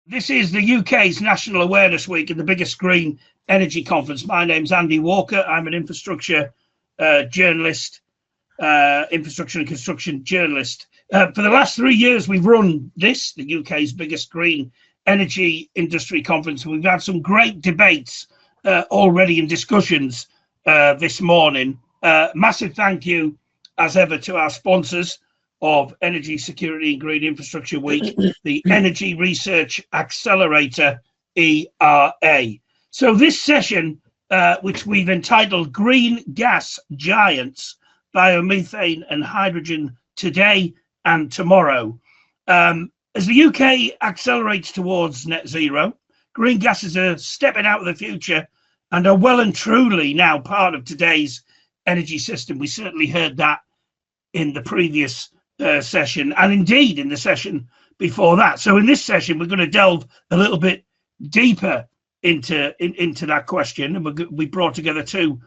This is the UK's National Awareness Week and the biggest green energy conference. My name's Andy Walker. I'm an infrastructure journalist, infrastructure and construction journalist. For the last 3 years, we've run this, the UK's biggest green energy industry conference. We've had some great debates already in discussions this morning. Massive thank you, as ever, to our sponsors of Energy Security and Green Infrastructure Week, the Energy Research Accelerator, ERA. So this session, which we've entitled Green Gas Giants, Biomethane and Hydrogen Today and Tomorrow. As the UK accelerates towards net zero, green gases are stepping out of the future and are well and truly now part of today's energy system. We certainly heard that in the previous session, and indeed in the session before that. So in this session, we're going to delve a little bit deeper into that question, and we brought together two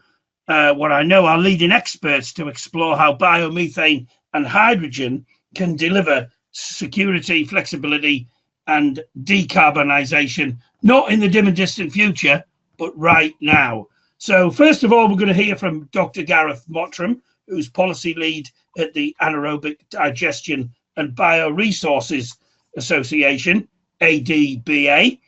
what I know are leading experts to explore how biomethane and hydrogen can deliver security, flexibility, and decarbonisation, not in the dim and distant future, but right now. So first of all, we're going to hear from Dr. Gareth Mottram, who's policy lead at the Anaerobic Digestion and Bioresources Association, ADBA.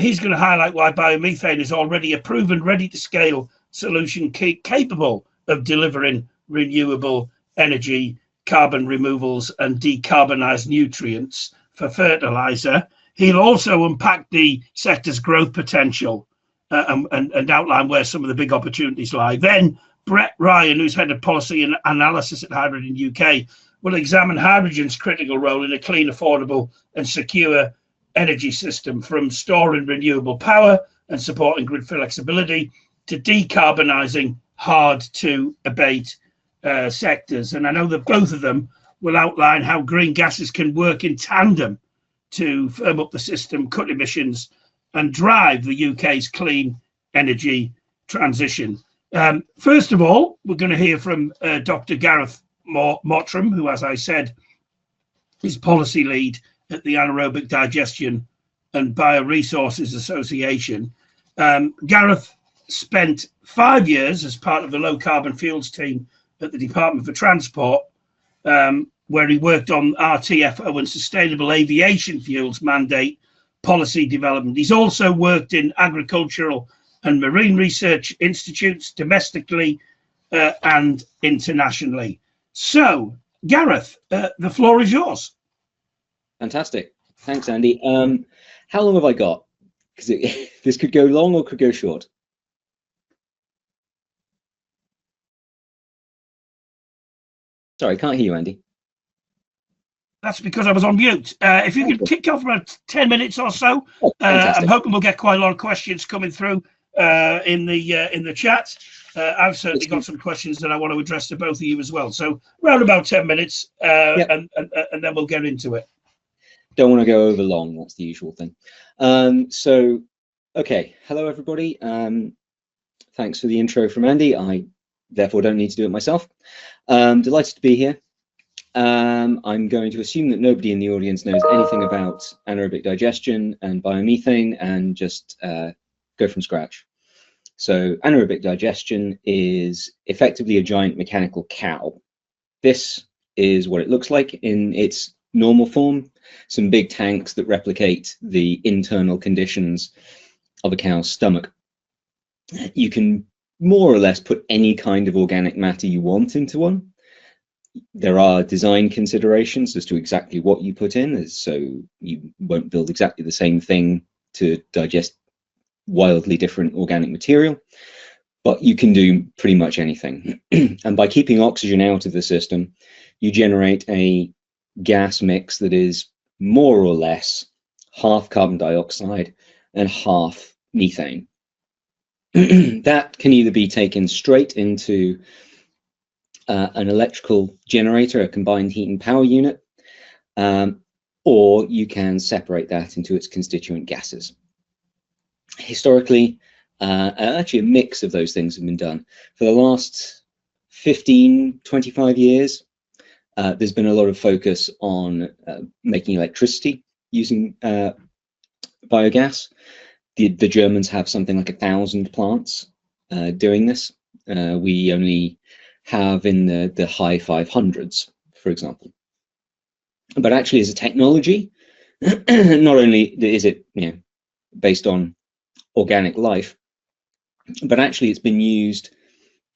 He's going to highlight why biomethane is already a proven, ready-to-scale solution capable of delivering renewable energy, carbon removals, and decarbonised nutrients for fertiliser. He'll also unpack the sector's growth potential and outline where some of the big opportunities lie. Then Brett Ryan, who's head of policy and analysis at Hydrogen UK, will examine hydrogen's critical role in a clean, affordable and secure energy system, from storing renewable power and supporting grid flexibility to decarbonising hard-to-abate sectors. And I know that both of them will outline how green gases can work in tandem to firm up the system, cut emissions and drive the UK's clean energy transition. First of all, we're going to hear from Dr. Gareth Mottram, who, as I said, is policy lead at the Anaerobic Digestion and Bioresources Association. Gareth spent 5 years as part of the low carbon fuels team at the Department for Transport, where he worked on RTFO and sustainable aviation fuels mandate policy development. He's also worked in agricultural and marine research institutes domestically and internationally. So, Gareth, the floor is yours. Fantastic. Thanks, Andy. How long have I got? Because this could go long or could go short. Sorry, I can't hear you, Andy. That's because I was on mute. If you could kick off about 10 minutes or so, I'm hoping we'll get quite a lot of questions coming through in the chat. I've certainly got some questions that I want to address to both of you as well. So around about 10 minutes, and then we'll get into it. Don't want to go over long. That's the usual thing. Okay. Hello, everybody. Thanks for the intro from Andy. I therefore don't need to do it myself. Delighted to be here. I'm going to assume that nobody in the audience knows anything about anaerobic digestion and biomethane, and just go from scratch. So anaerobic digestion is effectively a giant mechanical cow. This is what it looks like in its normal form. Some big tanks that replicate the internal conditions of a cow's stomach. You can more or less put any kind of organic matter you want into one. There are design considerations as to exactly what you put in, so you won't build exactly the same thing to digest wildly different organic material, but you can do pretty much anything. And by keeping oxygen out of the system, you generate a gas mix that is more or less half carbon dioxide and half methane. That can either be taken straight into an electrical generator, a combined heat and power unit, or you can separate that into its constituent gases. Historically, actually a mix of those things have been done. For the last 15, 25 years, there's been a lot of focus on making electricity using biogas. The Germans have something like 1,000 plants doing this. We only have in the high 500s, for example. But actually, as a technology, not only is it based on organic life, but actually it's been used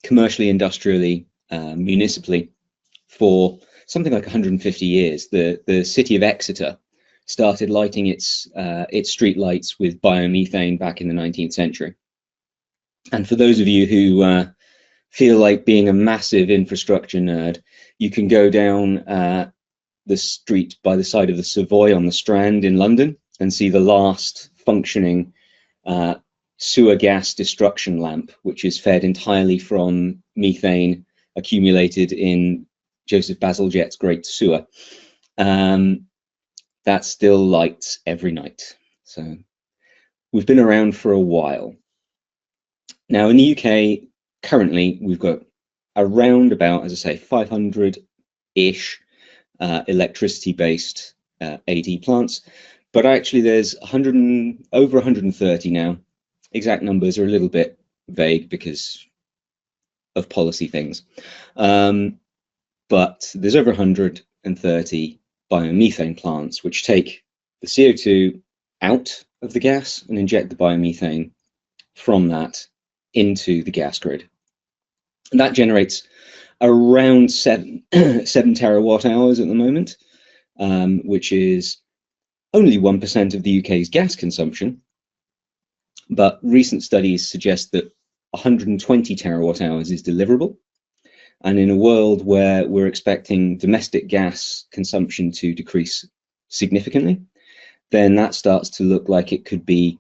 commercially, industrially, municipally for something like 150 years. The city of Exeter started lighting its street lights with biomethane back in the 19th century. And for those of you who feel like being a massive infrastructure nerd, you can go down the street by the side of the Savoy on the Strand in London and see the last functioning sewer gas destruction lamp, which is fed entirely from methane accumulated in Joseph Bazalgette's Great Sewer. That still lights every night. So we've been around for a while. Now in the UK, currently we've got around about, as I say, 500-ish electricity-based AD plants, but actually there's over 130 now. Exact numbers are a little bit vague because of policy things, but there's over 130 biomethane plants which take the CO2 out of the gas and inject the biomethane from that into the gas grid. And that generates around 7 terawatt hours at the moment, which is only 1% of the UK's gas consumption. But recent studies suggest that 120 terawatt hours is deliverable. And in a world where we're expecting domestic gas consumption to decrease significantly, then that starts to look like it could be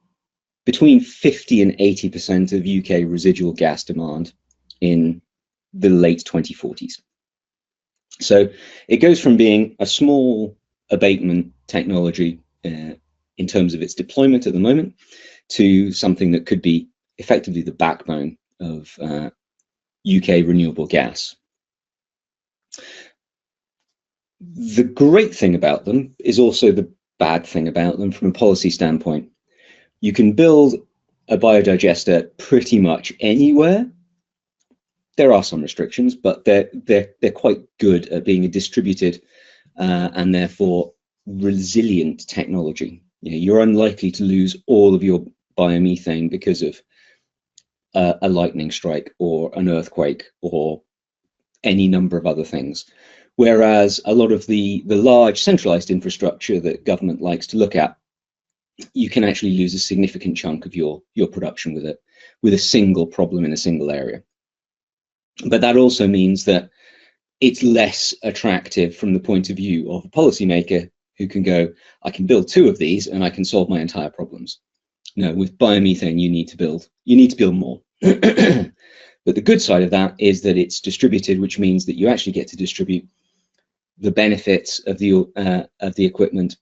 between 50 and 80% of UK residual gas demand in the late 2040s. So it goes from being a small abatement technology in terms of its deployment at the moment to something that could be effectively the backbone of UK renewable gas. The great thing about them is also the bad thing about them from a policy standpoint. You can build a biodigester pretty much anywhere. There are some restrictions, but they're quite good at being a distributed and therefore resilient technology. You're unlikely to lose all of your biomethane because of a lightning strike or an earthquake or any number of other things. Whereas a lot of the large centralized infrastructure that government likes to look at, you can actually lose a significant chunk of your production with a single problem in a single area. But that also means that it's less attractive from the point of view of a policymaker who can go, I can build 2 of these and I can solve my entire problems. No, with biomethane, you need to build more. But the good side of that is that it's distributed, which means that you actually get to distribute the benefits of the equipment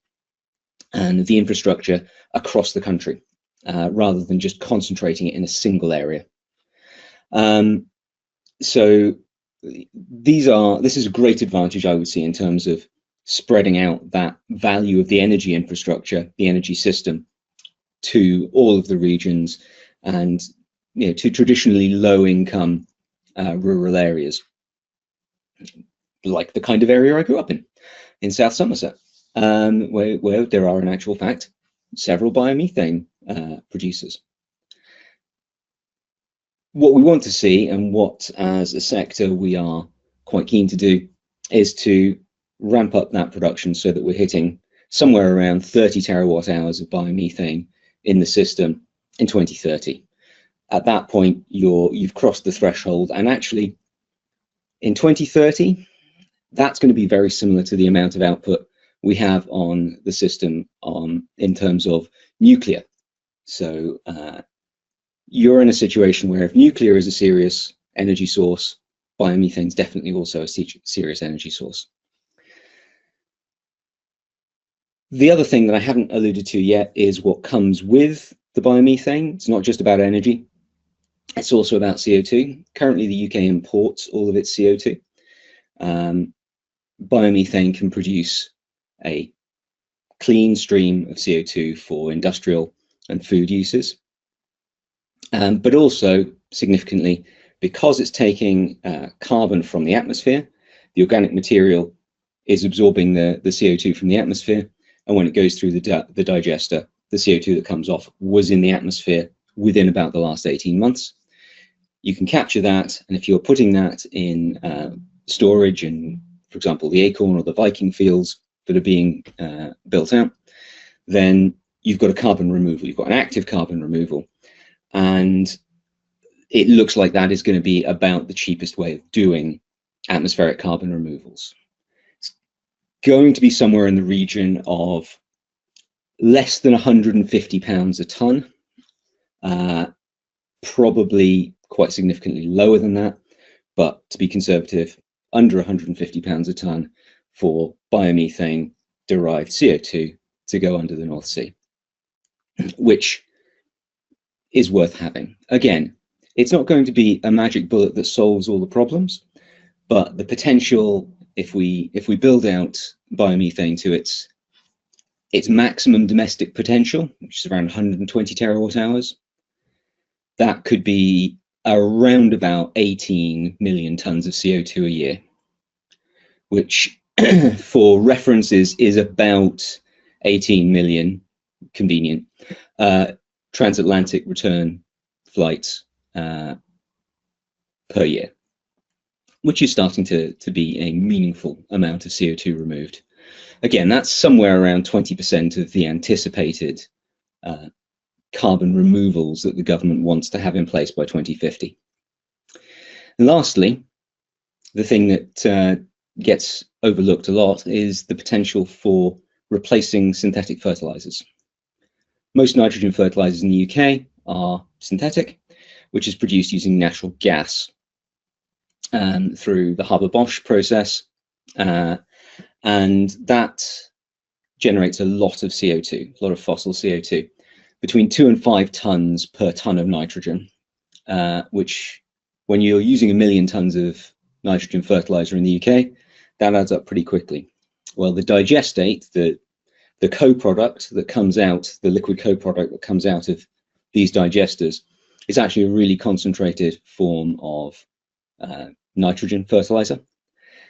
and the infrastructure across the country, rather than just concentrating it in a single area. So this is a great advantage, I would see, in terms of spreading out that value of the energy infrastructure, the energy system, to all of the regions and to traditionally low-income rural areas, like the kind of area I grew up in South Somerset, where there are, in actual fact, several biomethane producers. What we want to see, and what as a sector we are quite keen to do, is to ramp up that production so that we're hitting somewhere around 30 terawatt hours of biomethane in the system in 2030. At that point, you've crossed the threshold, and actually in 2030, that's going to be very similar to the amount of output we have on the system in terms of nuclear. So you're in a situation where if nuclear is a serious energy source, biomethane is definitely also a serious energy source. The other thing that I haven't alluded to yet is what comes with the biomethane. It's not just about energy, it's also about CO2. Currently, the UK imports all of its CO2. Biomethane can produce a clean stream of CO2 for industrial and food uses. But also, significantly, because it's taking carbon from the atmosphere, the organic material is absorbing the CO2 from the atmosphere, and when it goes through the digester, the CO2 that comes off was in the atmosphere within about the last 18 months. You can capture that, and if you're putting that in storage in, for example, the Acorn or the Viking fields that are being built out, then you've got a carbon removal, you've got an active carbon removal, and it looks like that is going to be about the cheapest way of doing atmospheric carbon removals. It's going to be somewhere in the region of less than £150 a tonne, probably quite significantly lower than that, but to be conservative, under £150 a tonne for biomethane derived CO2 to go under the North Sea, which is worth having. Again, it's not going to be a magic bullet that solves all the problems, but the potential, if we build out biomethane to its maximum domestic potential, which is around 120 terawatt hours, that could be around about 18 million tons of CO2 a year, which for references is about 18 million convenient transatlantic return flights per year, which is starting to be a meaningful amount of CO2 removed. Again, that's somewhere around 20% of the anticipated carbon removals that the government wants to have in place by 2050. And lastly, the thing that gets overlooked a lot is the potential for replacing synthetic fertilizers. Most nitrogen fertilizers in the UK are synthetic, which is produced using natural gas through the Haber-Bosch process, and that generates a lot of CO2, a lot of fossil CO2, between 2 and 5 tons per ton of nitrogen, which when you're using 1 million tons of nitrogen fertilizer in the UK, that adds up pretty quickly. Well, the digestate, the co-product that comes out, the liquid co-product that comes out of these digesters, is actually a really concentrated form of nitrogen fertilizer.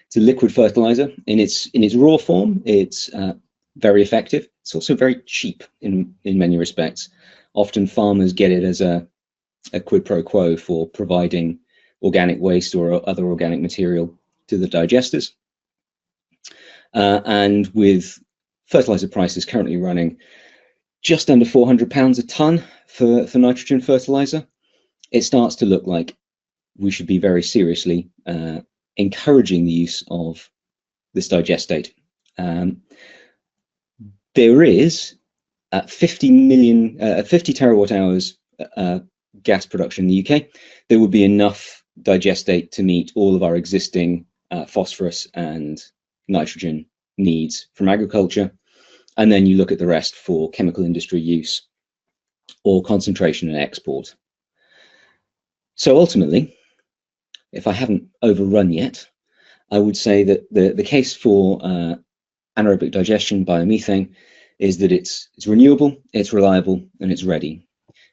It's a liquid fertilizer. In its raw form, it's very effective. It's also very cheap in many respects. Often farmers get it as a quid pro quo for providing organic waste or other organic material to the digesters. And with fertilizer prices currently running just under £400 a tonne for nitrogen fertilizer, it starts to look like we should be very seriously encouraging the use of this digestate. There is 50 terawatt hours gas production in the UK. There would be enough digestate to meet all of our existing phosphorus and nitrogen needs from agriculture, and then you look at the rest for chemical industry use or concentration and export. So ultimately, if I haven't overrun yet, I would say that the case for anaerobic digestion biomethane is that it's renewable, it's reliable, and it's ready.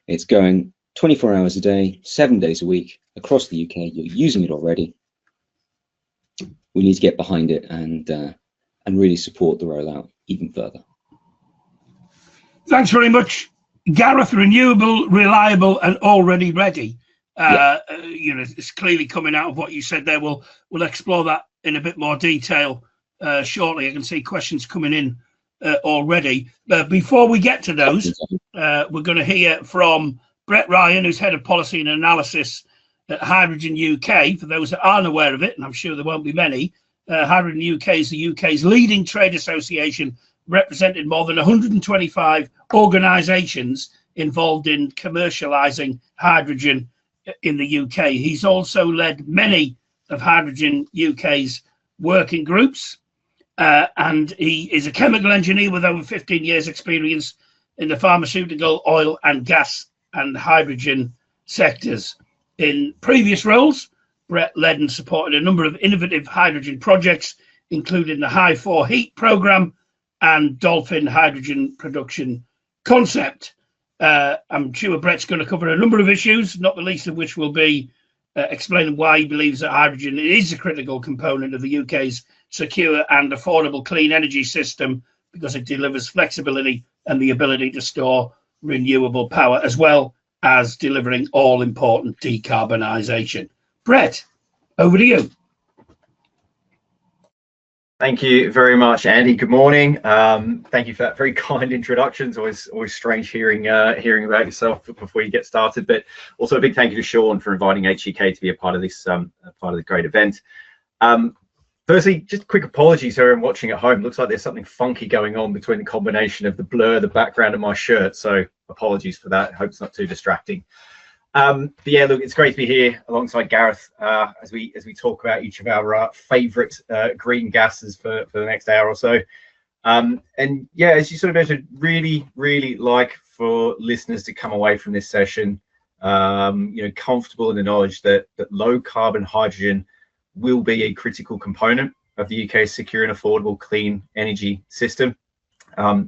It's going 24 hours a day, 7 days a week across the UK. You're using it already. We need to get behind it and really support the rollout even further. Thanks very much, Gareth. Renewable, reliable, and already ready. You know, it's clearly coming out of what you said there. We'll explore that in a bit more detail shortly. I can see questions coming in already. Before we get to those, we're going to hear from Brett Ryan, who's head of policy and analysis at Hydrogen UK. For those that aren't aware of it, and I'm sure there won't be many, Hydrogen UK is the UK's leading trade association, representing more than 125 organisations involved in commercialising hydrogen in the UK. He's also led many of Hydrogen UK's working groups, and he is a chemical engineer with over 15 years experience in the pharmaceutical, oil and gas and hydrogen sectors. In previous roles, Brett led and supported a number of innovative hydrogen projects, including the High 4 Heat programme and dolphin hydrogen production concept. I'm sure Brett's going to cover a number of issues, not the least of which will be explaining why he believes that hydrogen is a critical component of the UK's secure and affordable clean energy system, because it delivers flexibility and the ability to store renewable power, as well as delivering all important decarbonisation. Brett, over to you. Thank you very much, Andy. Good morning. Thank you for that very kind introduction. It's always strange hearing about yourself before you get started, but also a big thank you to Sean for inviting HEK to be a part of this part of the great event. Firstly, just a quick apology to everyone watching at home. Looks like there's something funky going on between the combination of the blur, the background, and my shirt. So apologies for that. I hope it's not too distracting. But yeah, look, it's great to be here alongside Gareth as we talk about each of our favourite green gases for the next hour or so. And yeah, as you sort of mentioned, really like for listeners to come away from this session, comfortable in the knowledge that low carbon hydrogen will be a critical component of the UK's secure and affordable clean energy system.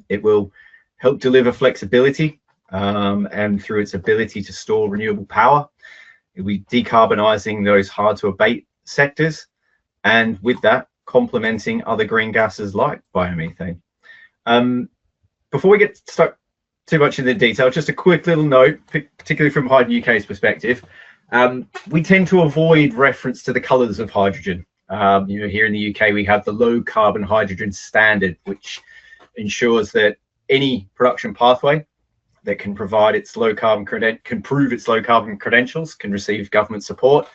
It will help deliver flexibility and through its ability to store renewable power. It will be decarbonising those hard to abate sectors, and with that, complementing other green gases like biomethane. Before we get stuck too much in the detail, just a quick little note, particularly from Hydrogen UK's perspective. We tend to avoid reference to the colours of hydrogen. Here in the UK, we have the low carbon hydrogen standard, which ensures that any production pathway that can provide its low carbon prove its low carbon credentials can receive government support.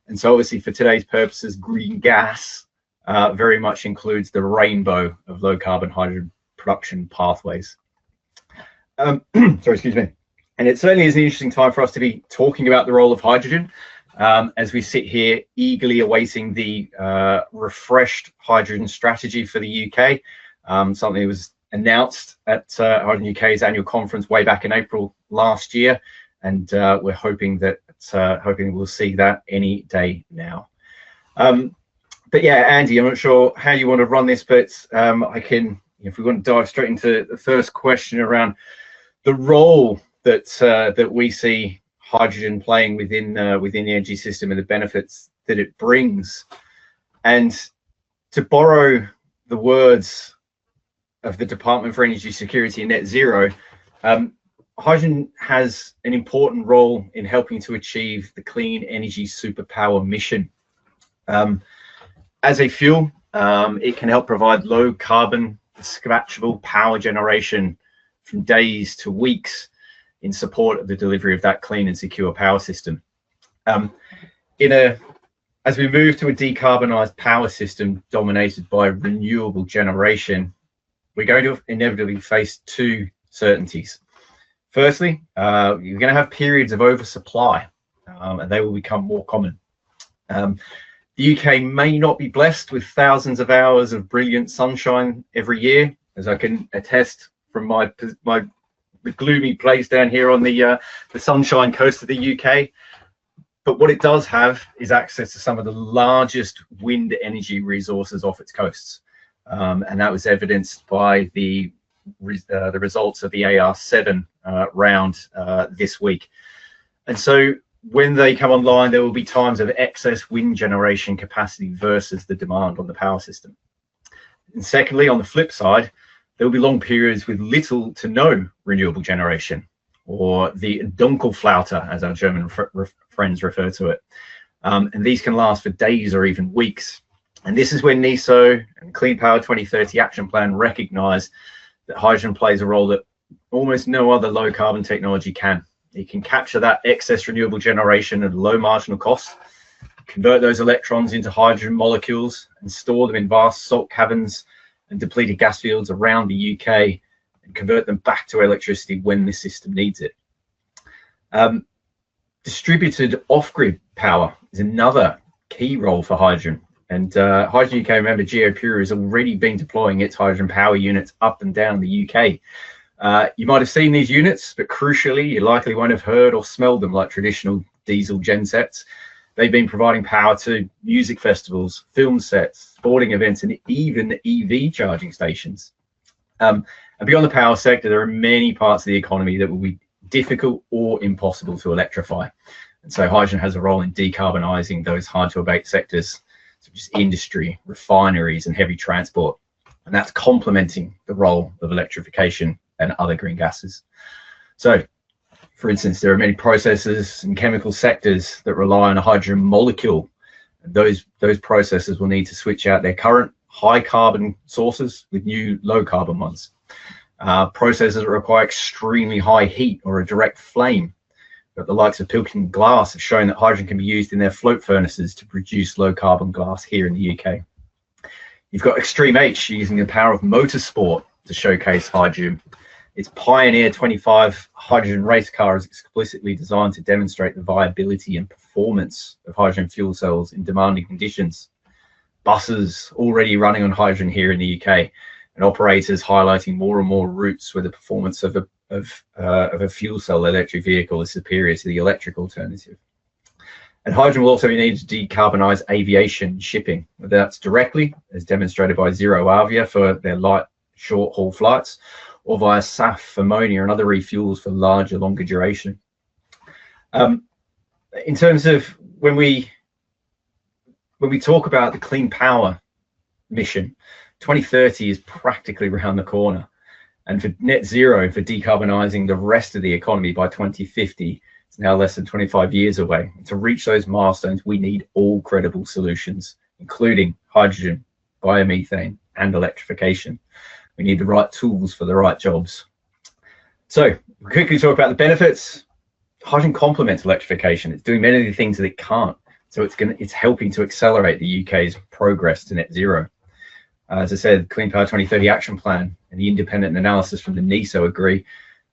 And so obviously for today's purposes, green gas very much includes the rainbow of low carbon hydrogen production pathways. Sorry, excuse me. And it certainly is an interesting time for us to be talking about the role of hydrogen as we sit here eagerly awaiting the refreshed hydrogen strategy for the UK, something that was announced at Hydrogen UK's annual conference way back in April last year, and we're hoping that we'll see that any day now. But yeah, Andy, I'm not sure how you want to run this, but I can, if we want to dive straight into the first question around the role that we see hydrogen playing within the energy system and the benefits that it brings. And to borrow the words of the Department for Energy Security and Net Zero, hydrogen has an important role in helping to achieve the clean energy superpower mission. As a fuel, it can help provide low carbon dispatchable power generation from days to weeks in support of the delivery of that clean and secure power system. As we move to a decarbonised power system dominated by renewable generation, we're going to inevitably face two certainties. Firstly, you're going to have periods of oversupply, and they will become more common. The UK may not be blessed with thousands of hours of brilliant sunshine every year, as I can attest from the gloomy place down here on the sunshine coast of the UK. But what it does have is access to some of the largest wind energy resources off its coasts. And that was evidenced by the results of the AR7 round this week. And so when they come online, there will be times of excess wind generation capacity versus the demand on the power system. And secondly, on the flip side, there will be long periods with little to no renewable generation, or the Dunkelflaute, as our German friends refer to it. And these can last for days or even weeks. And this is when NESO and Clean Power 2030 Action Plan recognise that hydrogen plays a role that almost no other low carbon technology can. It can capture that excess renewable generation at a low marginal cost, convert those electrons into hydrogen molecules and store them in vast salt caverns and depleted gas fields around the UK, and convert them back to electricity when the system needs it. Distributed off-grid power is another key role for hydrogen. And Hydrogen UK member GeoPura has already been deploying its hydrogen power units up and down the UK. You might have seen these units, but crucially, you likely won't have heard or smelled them like traditional diesel gensets. They've been providing power to music festivals, film sets, sporting events, and even EV charging stations. And beyond the power sector, there are many parts of the economy that will be difficult or impossible to electrify. And so hydrogen has a role in decarbonising those hard-to-abate sectors, such as industry, refineries, and heavy transport. And that's complementing the role of electrification and other green gases. So, for instance, there are many processes and chemical sectors that rely on a hydrogen molecule. Those processes will need to switch out their current high carbon sources with new low carbon ones. Processes that require extremely high heat or a direct flame. But the likes of Pilkington Glass have shown that hydrogen can be used in their float furnaces to produce low carbon glass here in the UK. You've got Extreme H using the power of motorsport to showcase hydrogen. Its Pioneer 25 hydrogen race car is explicitly designed to demonstrate the viability and performance of hydrogen fuel cells in demanding conditions. Buses already running on hydrogen here in the UK, and operators highlighting more and more routes where the performance of a fuel cell electric vehicle is superior to the electric alternative. And hydrogen will also be needed to decarbonise aviation and shipping, whether that's directly, as demonstrated by Zero Avia for their light short-haul flights, or via SAF, ammonia, and other refuels for larger, longer duration. In terms of when we talk about the clean power mission, 2030 is practically around the corner. And for net zero, for decarbonising the rest of the economy by 2050, it's now less than 25 years away. And to reach those milestones, we need all credible solutions, including hydrogen, biomethane, and electrification. We need the right tools for the right jobs. So we quickly talk about the benefits. Hydrogen complements electrification. It's doing many of the things that it can't. So it's helping to accelerate the UK's progress to net zero. As I said, Clean Power 2030 Action Plan and the independent analysis from the NESO agree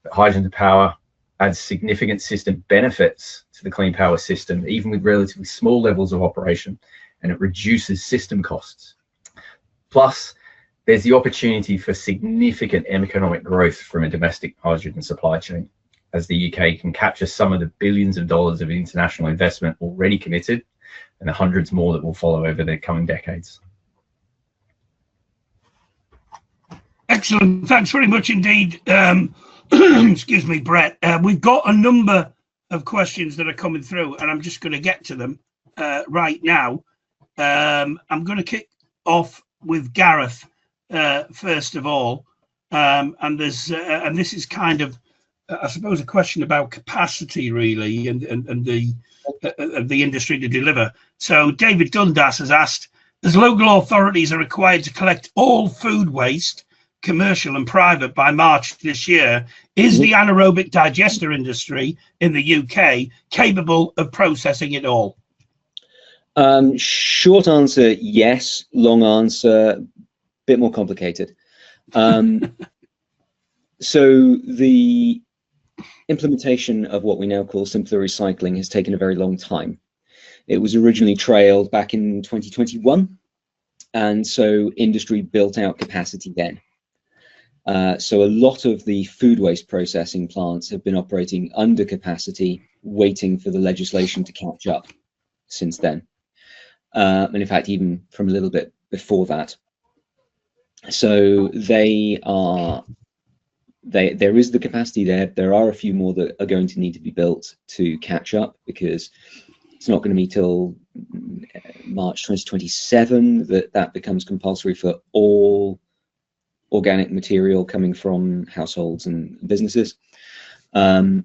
that hydrogen to power adds significant system benefits to the clean power system, even with relatively small levels of operation, and it reduces system costs. Plus, there's the opportunity for significant economic growth from a domestic hydrogen supply chain, as the UK can capture some of the billions of dollars of international investment already committed, and the hundreds more that will follow over the coming decades. Excellent. Thanks very much indeed. Excuse me, Brett. We've got a number of questions that are coming through, and I'm just going to get to them right now. I'm going to kick off with Gareth first of all, and this is kind of, I suppose, a question about capacity really, and the industry to deliver. So David Dundas has asked, as local authorities are required to collect all food waste, commercial and private, by March this year, is the anaerobic digester industry in the UK capable of processing it all? Short answer, yes. Long answer, bit more complicated. So the implementation of what we now call simpler recycling has taken a very long time. It was originally trailed back in 2021, and so industry built out capacity then. So a lot of the food waste processing plants have been operating under capacity, waiting for the legislation to catch up since then. And in fact, even from a little bit before that. So there is the capacity there. There are a few more that are going to need to be built to catch up, because it's not going to be till March 2027 that becomes compulsory for all organic material coming from households and businesses. And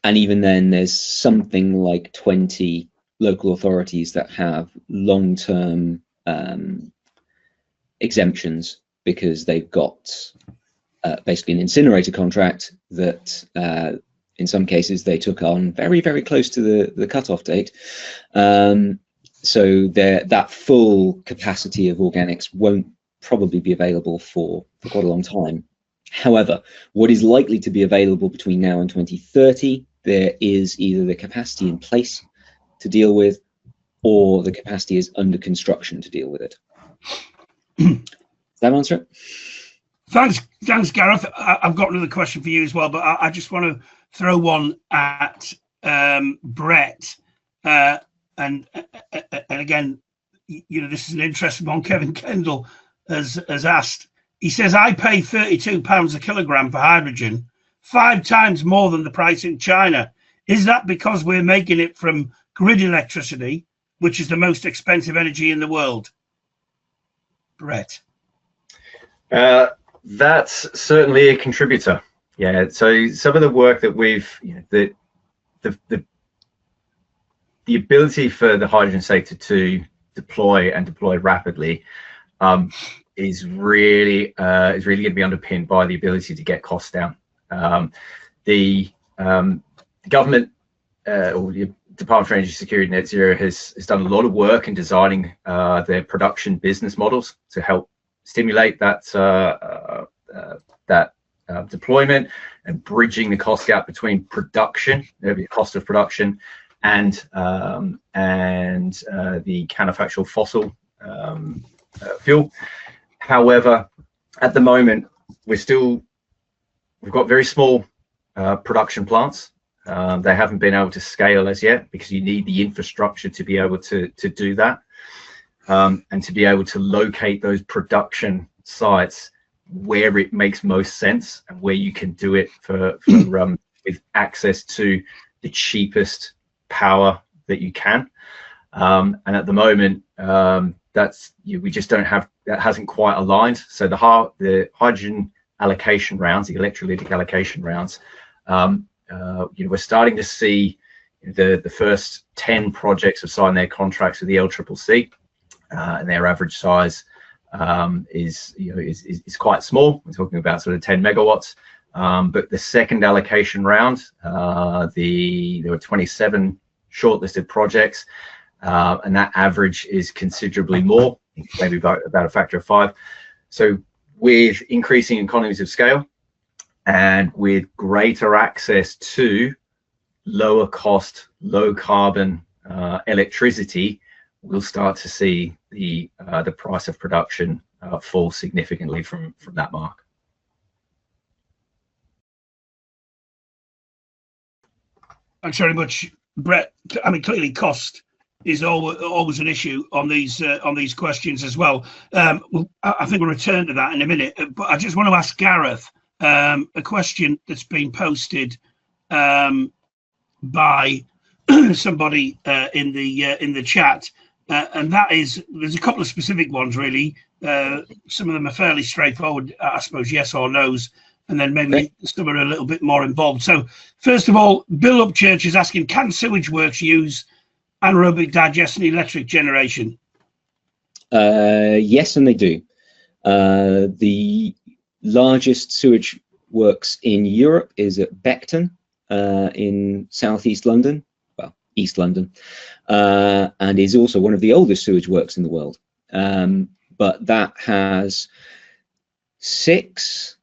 even then, there's something like 20 local authorities that have long-term exemptions, because they've got basically an incinerator contract that in some cases they took on very, very close to the cutoff date. So that full capacity of organics won't probably be available for quite a long time. However, what is likely to be available between now and 2030, there is either the capacity in place to deal with, or the capacity is under construction to deal with it. Does that answer it? Thanks, Gareth. I've got another question for you as well, but I just want to throw one at Brett. And again, you know, this is an interesting one. Kevin Kendall has asked, He says, I pay £32 a kilogram for hydrogen, 5 times more than the price in China. Is that because we're making it from grid electricity, which is the most expensive energy in the world? Brett. That's certainly a contributor. Yeah. So some of the work that we've, the ability for the hydrogen sector to deploy rapidly is really going to be underpinned by the ability to get costs down. The government or the Department for Energy Security and Net Zero has done a lot of work in designing their production business models to help stimulate that deployment and bridging the cost gap between production, the cost of production, and the counterfactual fossil fuel. However, at the moment, we've got very small production plants. They haven't been able to scale as yet because you need the infrastructure to be able to do that, and to be able to locate those production sites where it makes most sense and where you can do it with access to the cheapest power that you can. And at the moment, we just don't have, that hasn't quite aligned. So the hydrogen allocation rounds, the electrolytic allocation rounds, we're starting to see the first 10 projects have signed their contracts with the LCCC, and their average size is quite small. We're talking about sort of 10 megawatts. But the second allocation round, there were 27 shortlisted projects, and that average is considerably more, maybe about a factor of 5. So with increasing economies of scale and with greater access to lower cost, low carbon electricity, we'll start to see the price of production fall significantly from that mark. Thanks very much, Brett. I mean, clearly cost is always an issue on these questions as well. I think we'll return to that in a minute, but I just want to ask Gareth a question that's been posted by somebody in the chat, and that is, there's a couple of specific ones really. Some of them are fairly straightforward, I suppose, yes or no's, and then maybe some are a little bit more involved. So first of all, Bill Upchurch is asking, can sewage works use anaerobic digestion electric generation? Yes, and they do. The largest sewage works in Europe is at Beckton in southeast London, well, East London, and is also one of the oldest sewage works in the world. But that has 6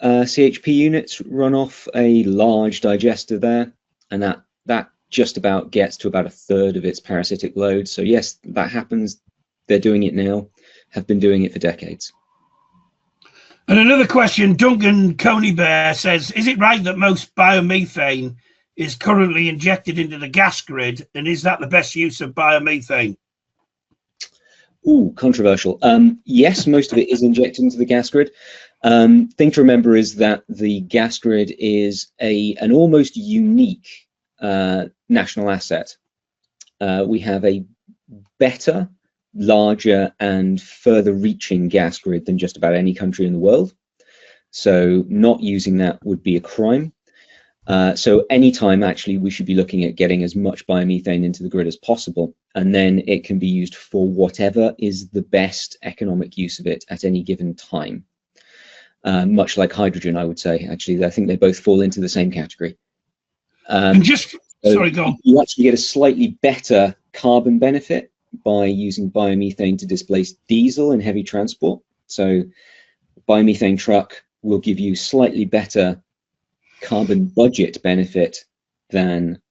CHP units run off a large digester there, and that just about gets to about 1/3 of its parasitic load. So yes, that happens. They're doing it now, have been doing it for decades. And another question, Duncan Coney Bear says, is it right that most biomethane is currently injected into the gas grid, and is that the best use of biomethane? Ooh, controversial. Yes, most of it is injected into the gas grid. Thing to remember is that the gas grid is an almost unique national asset. We have a better, larger and further reaching gas grid than just about any country in the world. So not using that would be a crime. So anytime actually we should be looking at getting as much biomethane into the grid as possible, and then it can be used for whatever is the best economic use of it at any given time. Much like hydrogen, I would say. Actually, I think they both fall into the same category. And just, sorry, go on. You actually get a slightly better carbon benefit by using biomethane to displace diesel in heavy transport. So biomethane truck will give you slightly better carbon budget benefit than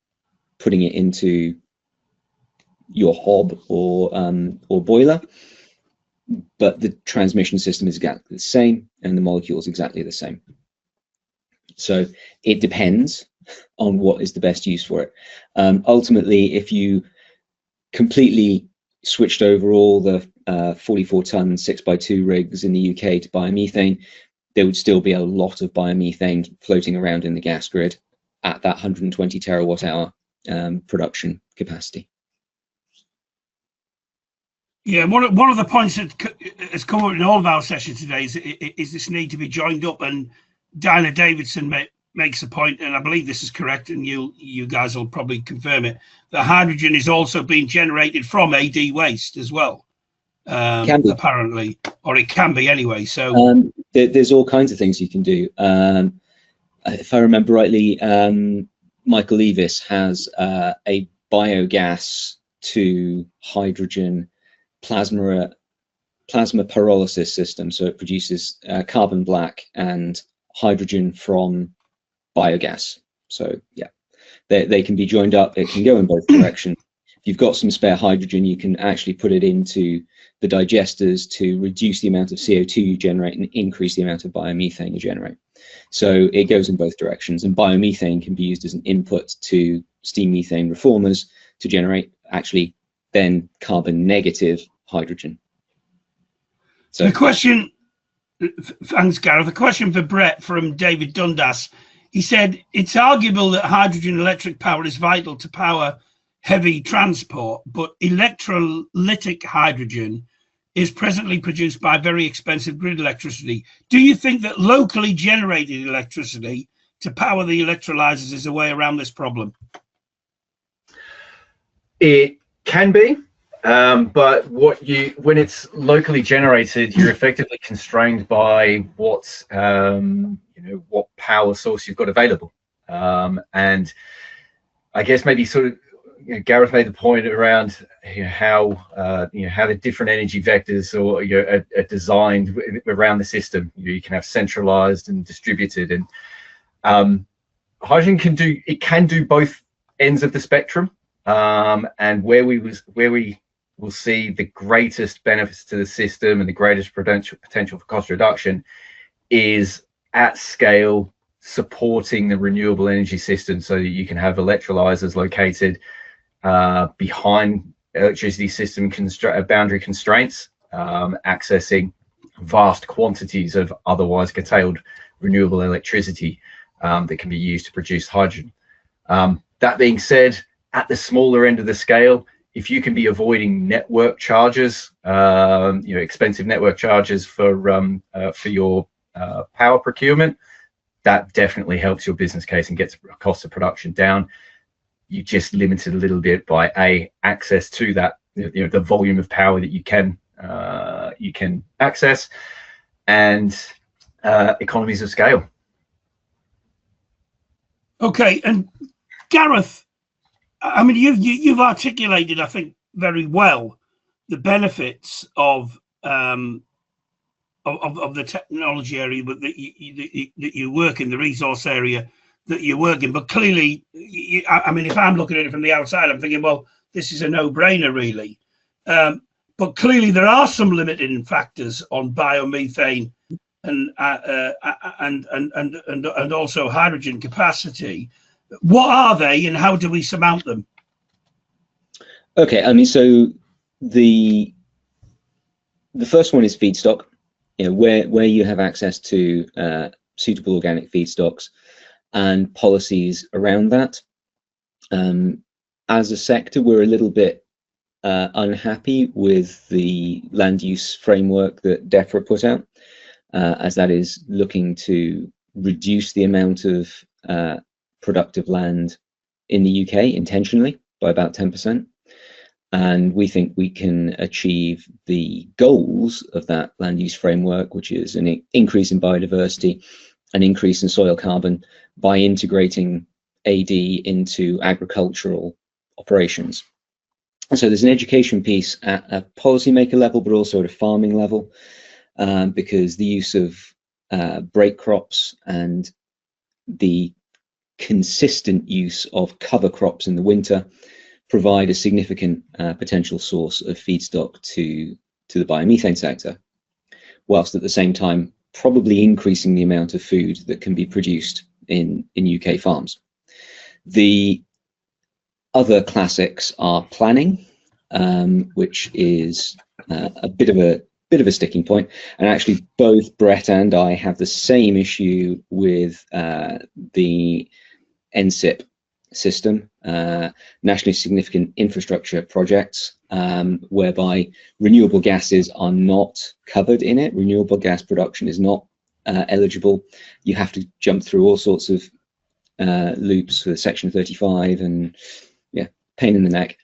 putting it into your hob or boiler, but the transmission system is exactly the same and the molecules exactly the same. So it depends on what is the best use for it. Ultimately, if you completely switched over all the 44-ton 6x2 rigs in the UK to biomethane, there would still be a lot of biomethane floating around in the gas grid at that 120 terawatt hour production capacity. Yeah, one of the points that has come up in all of our sessions today is this need to be joined up, and Diana Davidson makes a point, and I believe this is correct, and you guys will probably confirm it, that hydrogen is also being generated from AD waste as well, apparently, or it can be anyway. So there's all kinds of things you can do. If I remember rightly, Michael Levis has a biogas to hydrogen plasma pyrolysis system, so it produces carbon black and hydrogen from biogas. So yeah, they can be joined up. It can go in both directions. If you've got some spare hydrogen, you can actually put it into the digesters to reduce the amount of CO2 you generate and increase the amount of biomethane you generate. So it goes in both directions, and biomethane can be used as an input to steam methane reformers to generate actually then carbon negative hydrogen. So the question, thanks Gareth, the question for Brett from David Dundas. He said, it's arguable that hydrogen electric power is vital to power heavy transport, but electrolytic hydrogen is presently produced by very expensive grid electricity. Do you think that locally generated electricity to power the electrolyzers is a way around this problem? It can be, but when it's locally generated, you're effectively constrained by what power source you've got available, and I guess maybe sort of Gareth made the point around how the different energy vectors are designed around the system. You can have centralized and distributed, and hydrogen can do both ends of the spectrum. And where we will see the greatest benefits to the system and the greatest potential for cost reduction is at scale supporting the renewable energy system, so that you can have electrolyzers located behind electricity system boundary constraints, accessing vast quantities of otherwise curtailed renewable electricity that can be used to produce hydrogen. That being said, at the smaller end of the scale, if you can be avoiding network charges, expensive network charges for your power procurement, that definitely helps your business case and gets cost of production down. You just limited a little bit by access to that, the volume of power that you can access, and economies of scale. Okay, and Gareth, I mean, you've articulated, I think, very well the benefits of the technology area that you work in, the resource area that you work in. But clearly, I mean, if I'm looking at it from the outside, I'm thinking, well, this is a no-brainer, really. But clearly, there are some limiting factors on biomethane and also hydrogen capacity. What are they, and how do we surmount them? Okay, I mean, so the first one is feedstock. Where you have access to suitable organic feedstocks and policies around that. As a sector, we're a little bit unhappy with the land use framework that DEFRA put out, as that is looking to reduce the amount of productive land in the UK intentionally by about 10%. And we think we can achieve the goals of that land use framework, which is an increase in biodiversity, an increase in soil carbon, by integrating AD into agricultural operations. And so there's an education piece at a policymaker level, but also at a farming level, because the use of break crops and the consistent use of cover crops in the winter provide a significant potential source of feedstock to the biomethane sector, whilst at the same time probably increasing the amount of food that can be produced in UK farms. The other classics are planning which is a bit of a sticking point. And actually, both Brett and I have the same issue with the NSIP system, nationally significant infrastructure projects, whereby renewable gases are not covered in it. Renewable gas production is not eligible. You have to jump through all sorts of loops for Section 35 and pain in the neck,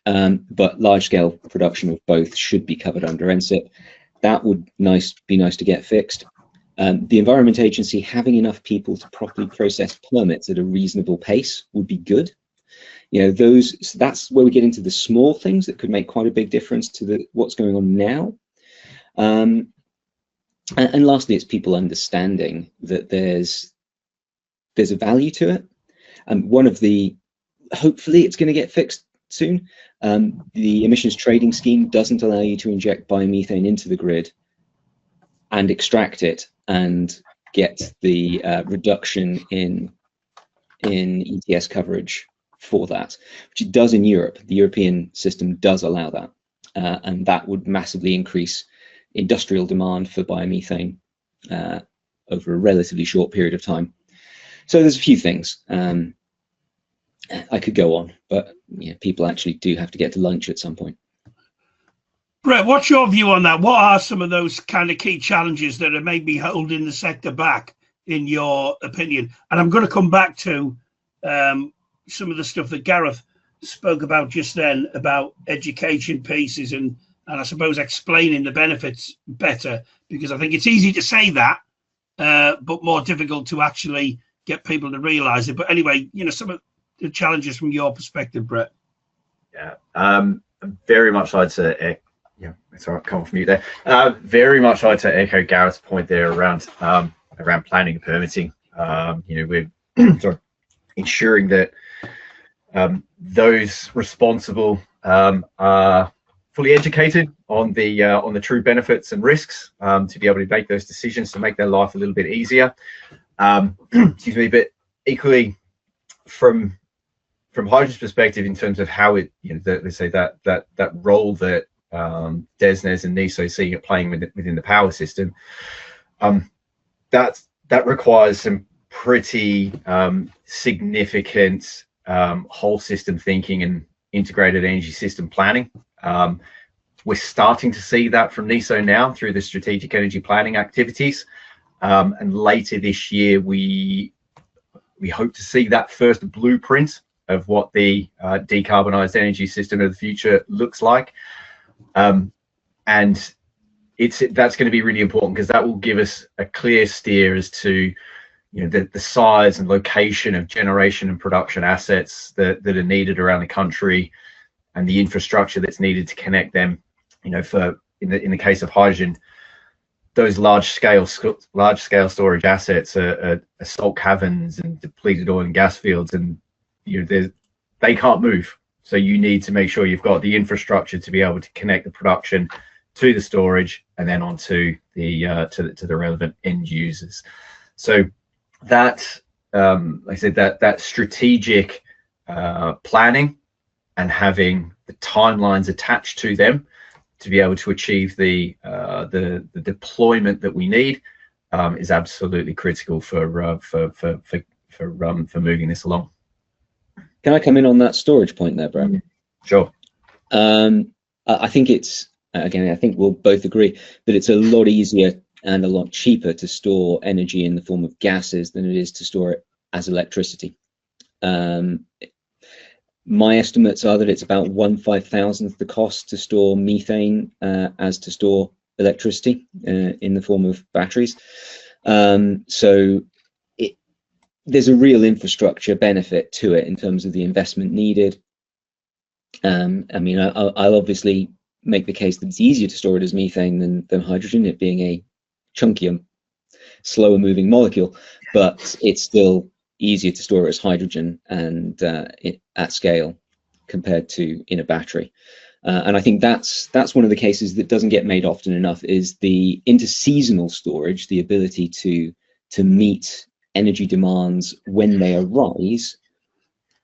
but large-scale production of both should be covered under NSIP. That would be nice to get fixed. The Environment Agency having enough people to properly process permits at a reasonable pace would be good. That's where we get into the small things that could make quite a big difference to what's going on now. And lastly, it's people understanding that there's a value to it. And hopefully it's going to get fixed soon. The emissions trading scheme doesn't allow you to inject biomethane into the grid and extract it and get the reduction in ETS coverage for that, which it does in Europe. The European system does allow that, and that would massively increase industrial demand for biomethane over a relatively short period of time. So there's a few things. I could go on, but people actually do have to get to lunch at some point. Brett, what's your view on that? What are some of those kind of key challenges that are maybe holding the sector back, in your opinion? And I'm going to come back to some of the stuff that Gareth spoke about just then, about education pieces and I suppose explaining the benefits better, because I think it's easy to say that, but more difficult to actually get people to realise it. But anyway, some of the challenges from your perspective, Brett. Yeah, very much like to it's all right, come off mute there. Very much like to echo Gareth's point there around planning and permitting. We're ensuring that those responsible are fully educated on the true benefits and risks, to be able to make those decisions, to make their life a little bit easier. Excuse me, but equally from hydrogen's perspective, in terms of how it, let's say that role that DESNZ and NESO see it playing within the power system, that requires some pretty significant whole system thinking and integrated energy system planning. We're starting to see that from NESO now through the strategic energy planning activities, and later this year we hope to see that first blueprint of what the decarbonised energy system of the future looks like. And that's going to be really important, because that will give us a clear steer as to the size and location of generation and production assets that are needed around the country, and the infrastructure that's needed to connect them. For in the case of hydrogen, those large scale storage assets are salt caverns and depleted oil and gas fields, and they can't move. So you need to make sure you've got the infrastructure to be able to connect the production to the storage and then onto the to the relevant end users. So that, like I said, that strategic planning and having the timelines attached to them to be able to achieve the deployment that we need is absolutely critical for moving this along. Can I come in on that storage point there, Brad? Sure. I think it's, again, I think we'll both agree that it's a lot easier and a lot cheaper to store energy in the form of gases than it is to store it as electricity. My estimates are that it's about 1/5000th the cost to store methane as to store electricity in the form of batteries. So there's a real infrastructure benefit to it in terms of the investment needed. I mean, I'll obviously make the case that it's easier to store it as methane than hydrogen, it being a chunkier, slower moving molecule, but it's still easier to store it as hydrogen and at scale compared to in a battery. And I think that's one of the cases that doesn't get made often enough, is the interseasonal storage, the ability to meet energy demands when they arise,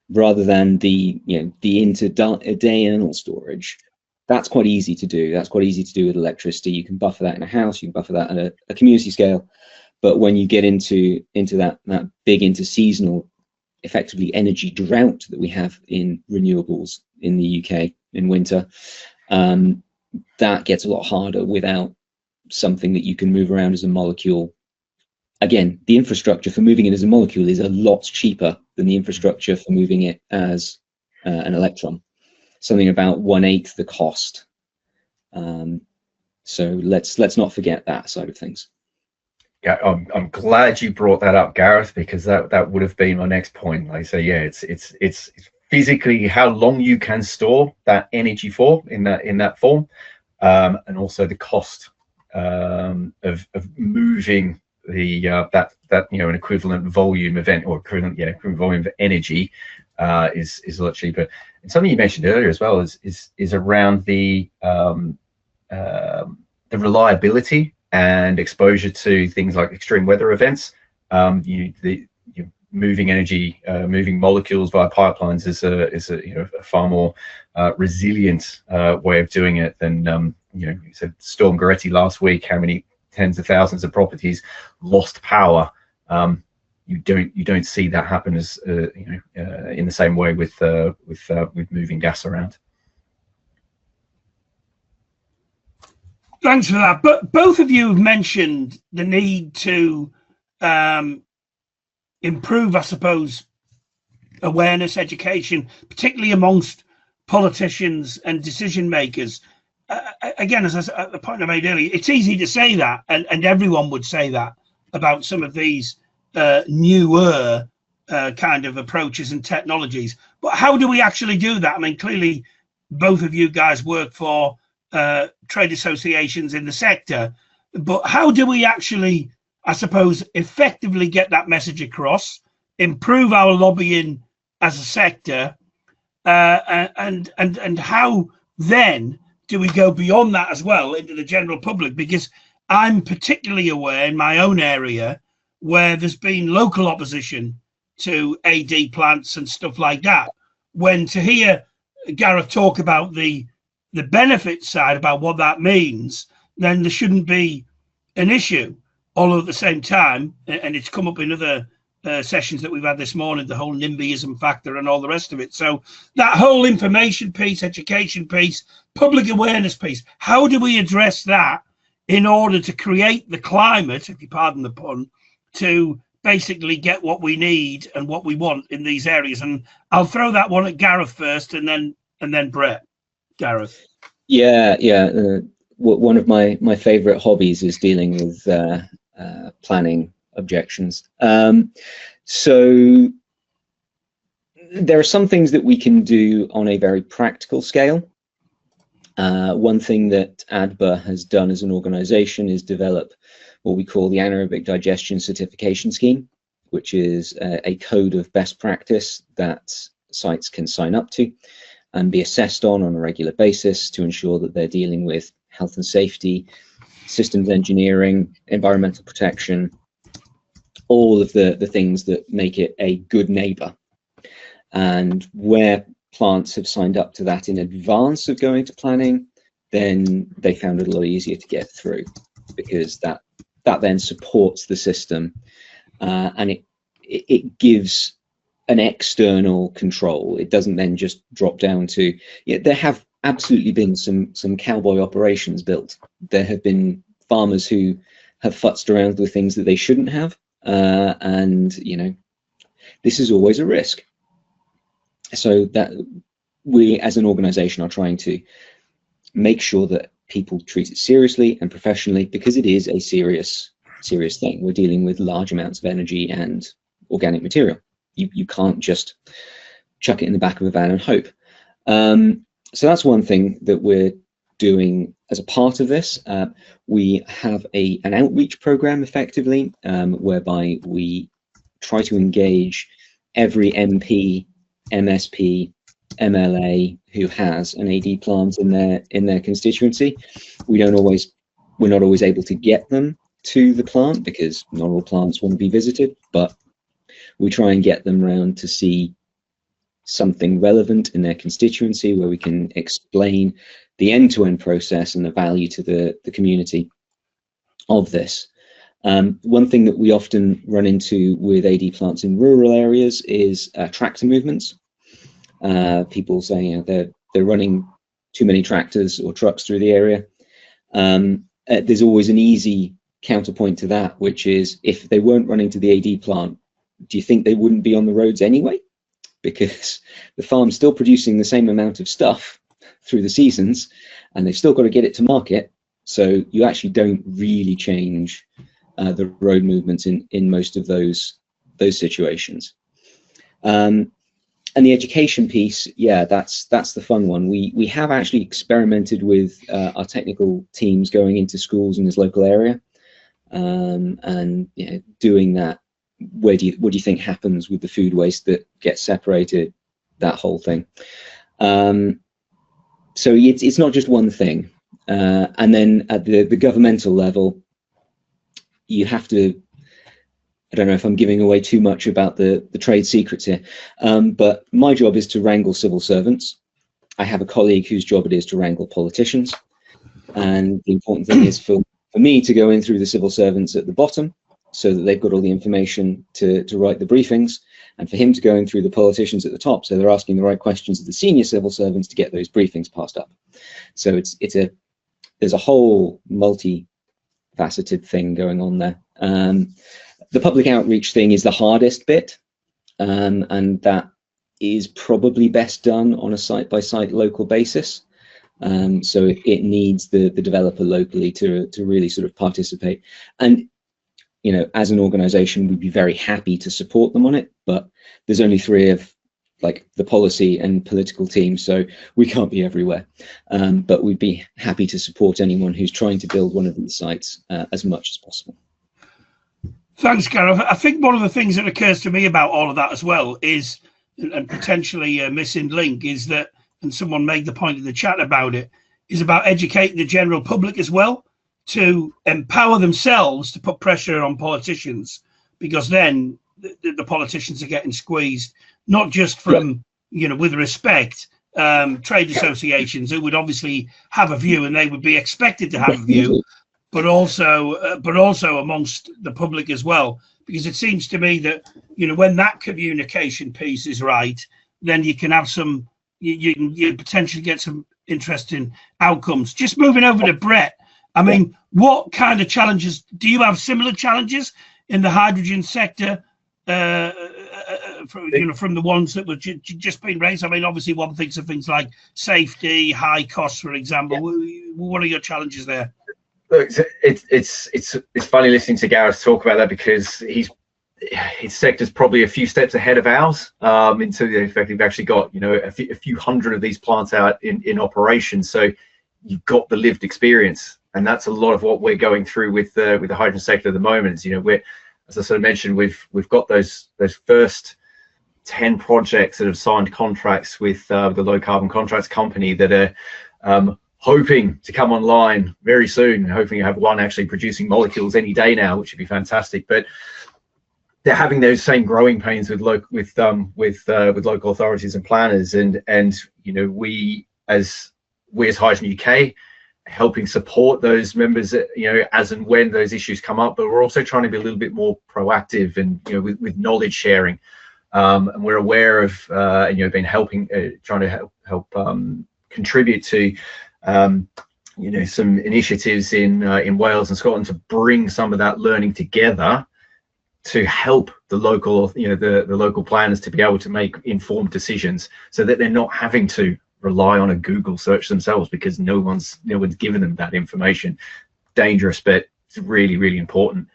rather than the interdiurnal storage, that's quite easy to do. That's quite easy to do with electricity. You can buffer that in a house, you can buffer that at a community scale. But when you get into that big interseasonal, effectively energy drought that we have in renewables in the UK in winter, that gets a lot harder without something that you can move around as a molecule. Again, the infrastructure for moving it as a molecule is a lot cheaper than the infrastructure for moving it as an electron. Something about 1/8 the cost. So let's not forget that side of things. Yeah, I'm glad you brought that up, Gareth, because that would have been my next point. Like I say, yeah, it's physically how long you can store that energy for in that form, and also the cost of moving the that an equivalent volume event or equivalent volume of energy is a lot cheaper. And something you mentioned earlier as well is around the reliability and exposure to things like extreme weather events. Moving energy, moving molecules via pipelines is a far more resilient way of doing it than you said Storm Goretti last week. How many tens of thousands of properties lost power? You don't see that happen as in the same way with moving gas around. Thanks for that. But both of you have mentioned the need to improve, I suppose, awareness, education, particularly amongst politicians and decision makers. Again, as the point I made earlier, it's easy to say that, and everyone would say that about some of these newer kind of approaches and technologies. But how do we actually do that? I mean, clearly, both of you guys work for trade associations in the sector, but how do we actually, I suppose, effectively get that message across, improve our lobbying as a sector, and how then do we go beyond that as well into the general public? Because I'm particularly aware in my own area where there's been local opposition to AD plants and stuff like that. When to hear Gareth talk about the benefit side, about what that means, then there shouldn't be an issue. All at the same time, and it's come up in other sessions that we've had this morning, the whole NIMBYism factor and all the rest of it. So that whole information piece, education piece, public awareness piece, how do we address that in order to create the climate, if you pardon the pun, to basically get what we need and what we want in these areas? And I'll throw that one at Gareth first, and then Brett. Gareth. Yeah. One of my favorite hobbies is dealing with planning objections. So there are some things that we can do on a very practical scale. One thing that ADBA has done as an organization is develop what we call the Anaerobic Digestion Certification Scheme, which is a code of best practice that sites can sign up to and be assessed on a regular basis to ensure that they're dealing with health and safety, systems engineering, environmental protection, all of the things that make it a good neighbor. And where plants have signed up to that in advance of going to planning, then they found it a lot easier to get through, because that then supports the system, and it gives an external control. It doesn't then just drop down to, there have absolutely been some cowboy operations built. There have been farmers who have futzed around with things that they shouldn't have, and this is always a risk. So that we as an organization are trying to make sure that people treat it seriously and professionally, because it is a serious thing. We're dealing with large amounts of energy and organic material. You can't just chuck it in the back of a van and hope. So that's one thing that we're doing as a part of this. We have an outreach program, effectively, whereby we try to engage every MP, MSP, MLA who has an AD plant in their constituency. We're not always able to get them to the plant because not all plants want to be visited, but we try and get them round to see something relevant in their constituency, where we can explain the end-to-end process and the value to the community of this. One thing that we often run into with AD plants in rural areas is tractor movements. People saying they're running too many tractors or trucks through the area. There's always an easy counterpoint to that, which is, if they weren't running to the AD plant, do you think they wouldn't be on the roads anyway? Because the farm's still producing the same amount of stuff through the seasons, and they've still got to get it to market. So you actually don't really change the road movements in most of those situations. And the education piece, yeah, that's the fun one. We have actually experimented with our technical teams going into schools in this local area, and doing that. What do you think happens with the food waste that gets separated? That whole thing. So it's not just one thing. And then at the governmental level, you have to, I don't know if I'm giving away too much about the trade secrets here, but my job is to wrangle civil servants. I have a colleague whose job it is to wrangle politicians. And the important thing is for me to go in through the civil servants at the bottom, so that they've got all the information to write the briefings, and for him to go in through the politicians at the top, so they're asking the right questions of the senior civil servants to get those briefings passed up. So there's a whole multi-faceted thing going on there. The public outreach thing is the hardest bit, and that is probably best done on a site-by-site local basis. So it needs the developer locally to really sort of participate. And as an organization, we'd be very happy to support them on it, but there's only 3 of like the policy and political team, so we can't be everywhere. But we'd be happy to support anyone who's trying to build one of these sites as much as possible. Thanks, Gareth. I think one of the things that occurs to me about all of that as well is, and potentially a missing link, is that, and someone made the point in the chat about it, is about educating the general public as well, to empower themselves to put pressure on politicians, because then the politicians are getting squeezed, not just from, with respect, trade associations who would obviously have a view, and they would be expected to have a view, but also amongst the public as well, because it seems to me that, when that communication piece is right, then you can have some, you potentially get some interesting outcomes. Just moving over to Brett, I mean, what kind of challenges do you have? Similar challenges in the hydrogen sector, from the ones that were just being raised? I mean, obviously, one thinks of things like safety, high costs, for example. Yeah. What are your challenges there? Look, it's funny listening to Gareth talk about that, because his sector's probably a few steps ahead of ours. Into the effect, we've actually got a few hundred of these plants out in operation. So you've got the lived experience. And that's a lot of what we're going through with the hydrogen sector at the moment. We're, as I sort of mentioned, we've got those first 10 projects that have signed contracts with the low carbon contracts company that are hoping to come online very soon. Hoping to have one actually producing molecules any day now, which would be fantastic. But they're having those same growing pains with local authorities and planners, and we as Hydrogen UK, helping support those members, as and when those issues come up. But we're also trying to be a little bit more proactive and with knowledge sharing, and we're aware of been helping, trying to help contribute to some initiatives in Wales and Scotland to bring some of that learning together to help the local the local planners to be able to make informed decisions, so that they're not having to rely on a Google search themselves, because no one's given them that information. Dangerous, but it's really, really important.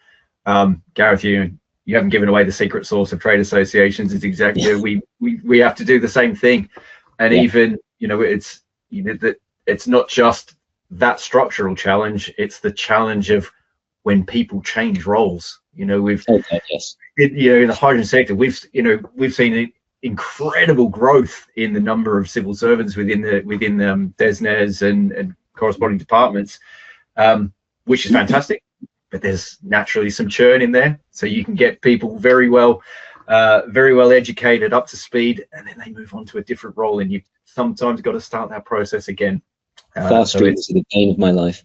Gareth, you haven't given away the secret sauce of trade associations. It's exactly we have to do the same thing, and even it's that it's not just that structural challenge. It's the challenge of when people change roles. In the hydrogen sector, we've seen incredible growth in the number of civil servants within DESNES and corresponding departments, which is fantastic. But there's naturally some churn in there, so you can get people very well very well educated, up to speed, and then they move on to a different role, and you sometimes got to start that process again. Fast streams are the pain of my life.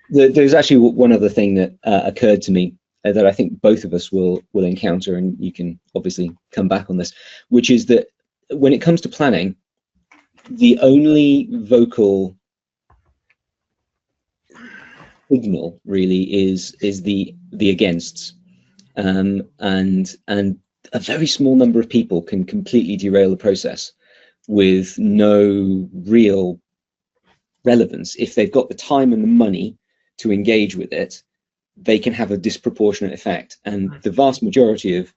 There's actually one other thing that occurred to me that I think both of us will encounter, and you can obviously come back on this, which is that when it comes to planning, the only vocal signal really is the againsts, and a very small number of people can completely derail the process with no real relevance. If they've got the time and the money to engage with it, they can have a disproportionate effect, and the vast majority of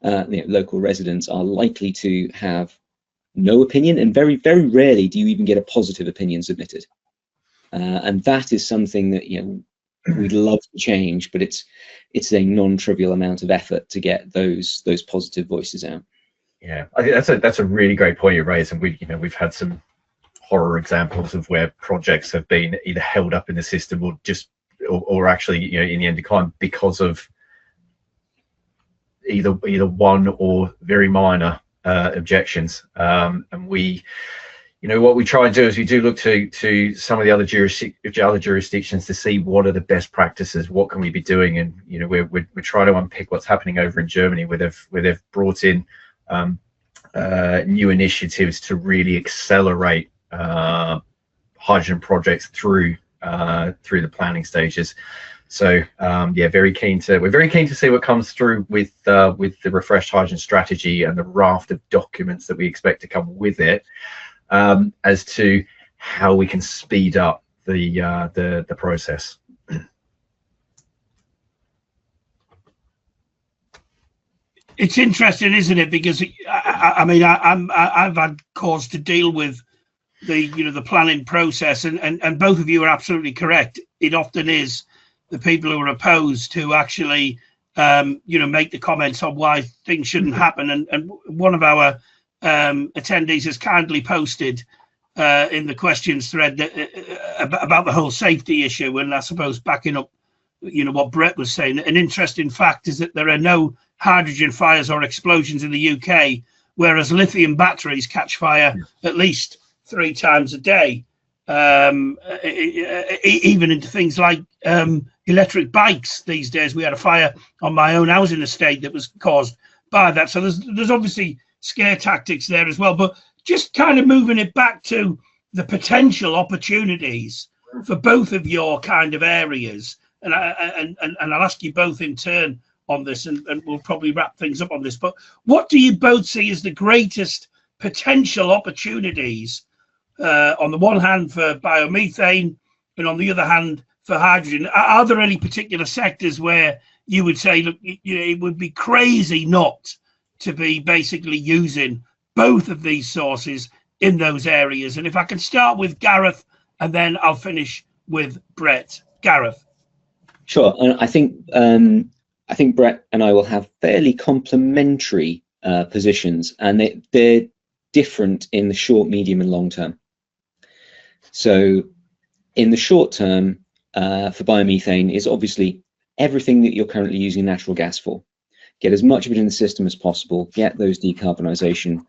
local residents are likely to have no opinion, and very, very rarely do you even get a positive opinion submitted. And that is something that we'd love to change, but it's a non-trivial amount of effort to get those positive voices out. Yeah, I think that's a really great point you raised, and we've had some horror examples of where projects have been either held up in the system or actually in the end decline because of either one or very minor objections. And what we try and do is we do look to some of the other jurisdictions to see what are the best practices, what can we be doing, and we're trying to unpick what's happening over in Germany, where they've brought in new initiatives to really accelerate hydrogen projects through the planning stages. So we're very keen to see what comes through with the refreshed hydrogen strategy and the raft of documents that we expect to come with it, as to how we can speed up the process. It's interesting, isn't it? Because I've had cause to deal with the planning process, and both of you are absolutely correct. It often is the people who are opposed who actually make the comments on why things shouldn't happen. And one of our attendees has kindly posted in the questions thread about the whole safety issue, and I suppose backing up what Brett was saying, an interesting fact is that there are no hydrogen fires or explosions in the UK, whereas lithium batteries catch fire at least 3 times a day, even into things like electric bikes these days. We had a fire on my own housing estate that was caused by that. So there's obviously scare tactics there as well, but just kind of moving it back to the potential opportunities for both of your kind of areas, and I'll ask you both in turn on this, and we'll probably wrap things up on this, but what do you both see as the greatest potential opportunities, on the one hand for biomethane and on the other hand for hydrogen? Are there any particular sectors where you would say, look, it would be crazy not to be basically using both of these sources in those areas? And if I can start with Gareth, and then I'll finish with Brett. Gareth. Sure. And I think Brett and I will have fairly complementary positions, and they're different in the short, medium, and long term. So in the short term, for biomethane is obviously everything that you're currently using natural gas for. Get as much of it in the system as possible, get those decarbonisation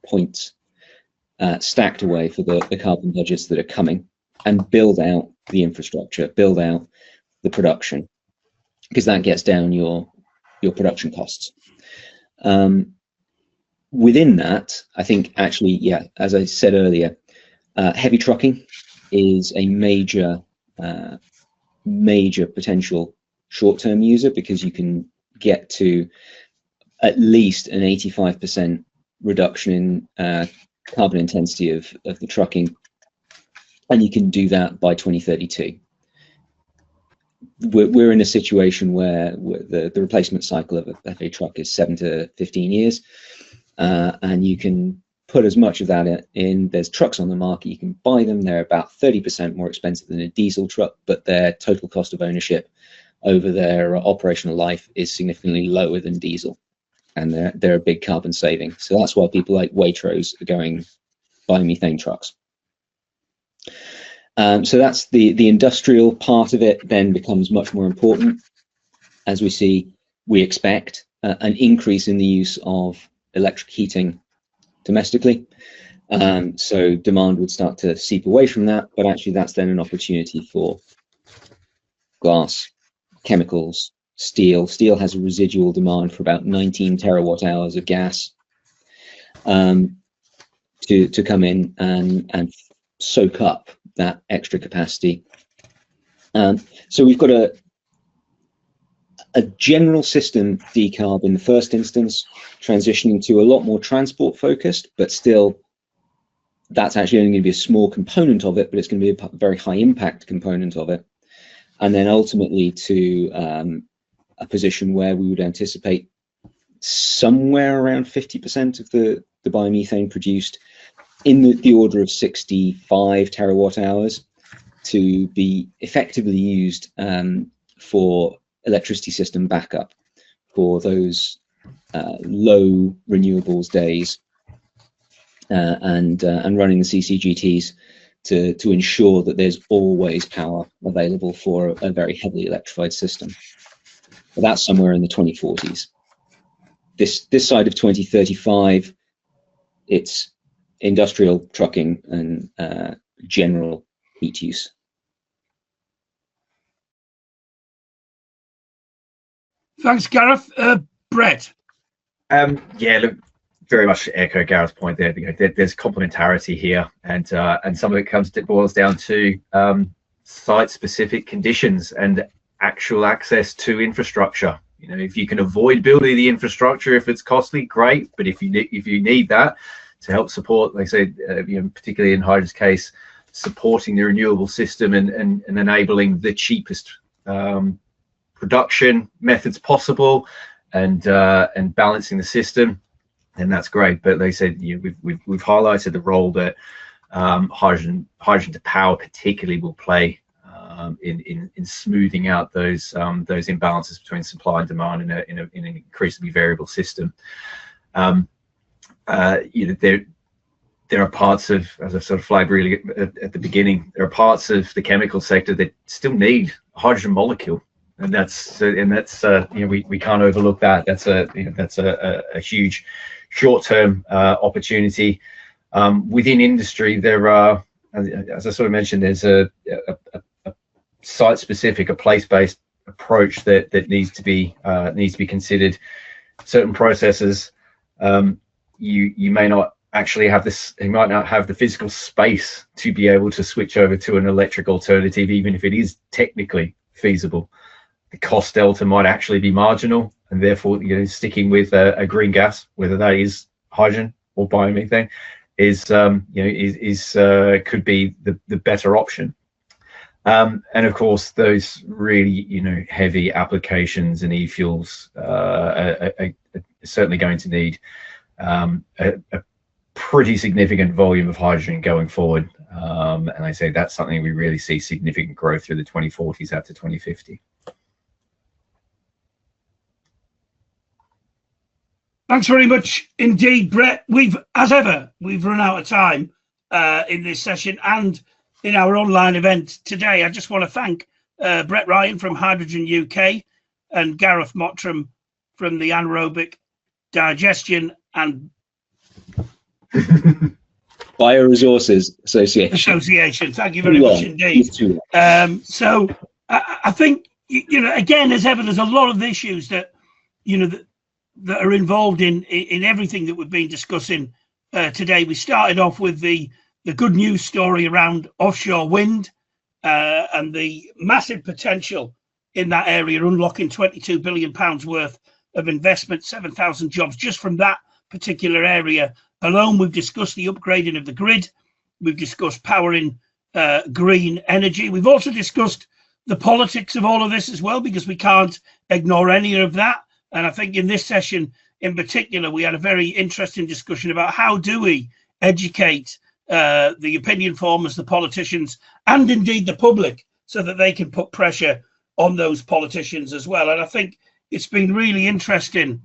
points stacked away for the carbon budgets that are coming, and build out the infrastructure, build out the production, because that gets down your production costs. Within that, I think actually, yeah, as I said earlier, heavy trucking is a major potential short-term user, because you can get to at least an 85% reduction in carbon intensity of the trucking, and you can do that by 2032. We're in a situation where the replacement cycle of a truck is 7 to 15 years, and you can put as much of that in. There's trucks on the market, you can buy them, they're about 30% more expensive than a diesel truck, but their total cost of ownership over their operational life is significantly lower than diesel, and they're a big carbon saving. So that's why people like Waitrose are going biomethane trucks. So that's the industrial part of it then becomes much more important. as we expect an increase in the use of electric heating domestically. So demand would start to seep away from that, but actually that's then an opportunity for glass, chemicals, steel. Steel has a residual demand for about 19 terawatt hours of gas to come in and soak up that extra capacity. So we've got a general system decarb in the first instance, transitioning to a lot more transport focused, but still that's actually only going to be a small component of it, but it's going to be a very high impact component of it. And then ultimately to a position where we would anticipate somewhere around 50% of the biomethane produced in the order of 65 terawatt hours to be effectively used for electricity system backup for those low renewables days, and running the CCGTs to ensure that there's always power available for a very heavily electrified system. But that's somewhere in the 2040s. This side of 2035, it's industrial trucking and general heat use. Thanks, Gareth. Brett. Yeah, look, very much echo Gareth's point there. There's complementarity here, and some of it boils down to site-specific conditions and actual access to infrastructure. You know, if you can avoid building the infrastructure, if it's costly, great. But if you need that to help support, like I said, particularly in hydrogen's case, supporting the renewable system and enabling the cheapest production methods possible, and balancing the system, then that's great. But like I said, we've highlighted the role that hydrogen to power particularly will play in smoothing out those imbalances between supply and demand in an increasingly variable system. There are parts of, as I've sort of flagged really at the beginning, there are parts of the chemical sector that still need a hydrogen molecule, and that's we can't overlook that. That's a huge short-term opportunity. Within industry, there are, as I sort of mentioned, there's a site-specific, a place-based approach that needs to be considered. Certain processes, you may not actually have this, you might not have the physical space to be able to switch over to an electric alternative, even if it is technically feasible. The cost delta might actually be marginal, and therefore, sticking with a green gas, whether that is hydrogen or biomethane, could be the better option. And of course, those really heavy applications and e-fuels are certainly going to need a pretty significant volume of hydrogen going forward. And I say that's something we really see significant growth through the 2040s out to 2050. Thanks very much indeed, Brett. As ever, we've run out of time in this session and in our online event today. I just want to thank Brett Ryan from Hydrogen UK and Gareth Mottram from the Anaerobic, Digestion and Bioresources Association. Thank you very much indeed. So I think, again, as ever, there's a lot of issues that that are involved in everything that we've been discussing today. We started off with the good news story around offshore wind and the massive potential in that area, unlocking £22 billion worth of investment, 7,000 jobs just from that particular area alone. We've discussed the upgrading of the grid. We've discussed powering green energy. We've also discussed the politics of all of this as well, because we can't ignore any of that. And I think in this session in particular, we had a very interesting discussion about how do we educate the opinion formers, the politicians, and indeed the public, so that they can put pressure on those politicians as well. And I think it's been really interesting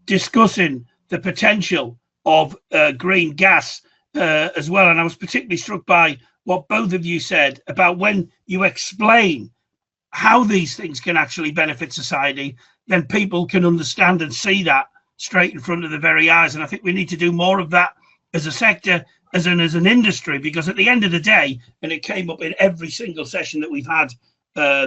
discussing the potential of green gas as well. And I was particularly struck by what both of you said about when you explain how these things can actually benefit society, then people can understand and see that straight in front of their very eyes. And I think we need to do more of that as a sector, as an industry, because at the end of the day, and it came up in every single session that we've had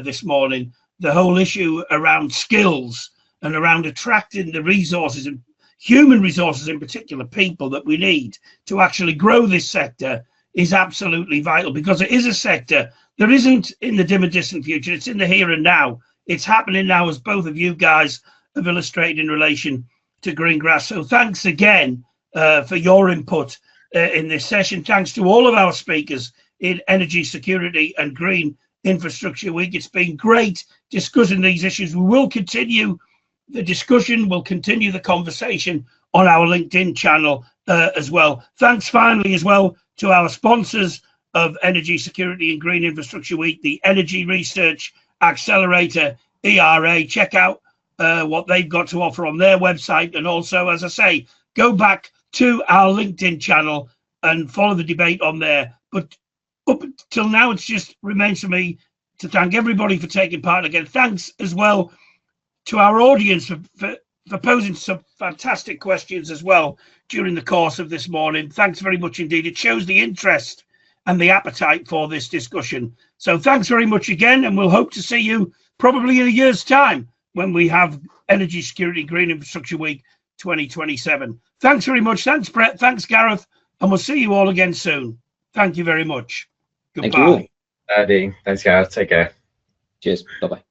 this morning, the whole issue around skills and around attracting the resources, and human resources in particular, people that we need to actually grow this sector, is absolutely vital, because it is a sector that isn't in the dim and distant future. It's in the here and now. It's happening now, as both of you guys have illustrated in relation to green grass. So thanks again for your input in this session. Thanks to all of our speakers in Energy Security and Green Infrastructure Week. It's been great discussing these issues. We will continue the discussion, we'll continue the conversation on our LinkedIn channel as well. Thanks finally as well to our sponsors of Energy Security and Green Infrastructure Week, the Energy Research Accelerator, ERA. Check out what they've got to offer on their website. And also, as I say, go back to our LinkedIn channel and follow the debate on there. But up till now, it's just remains for me to thank everybody for taking part. Again, thanks as well to our audience for posing some fantastic questions as well during the course of this morning. Thanks very much indeed. It shows the interest and the appetite for this discussion. So thanks very much again, and we'll hope to see you probably in a year's time when we have Energy Security Green Infrastructure Week 2027. Thanks very much. Thanks, Brett. Thanks, Gareth. And we'll see you all again soon. Thank you very much. Goodbye. Thank you all. Andy, thanks, Gareth. Take care. Cheers. Bye-bye.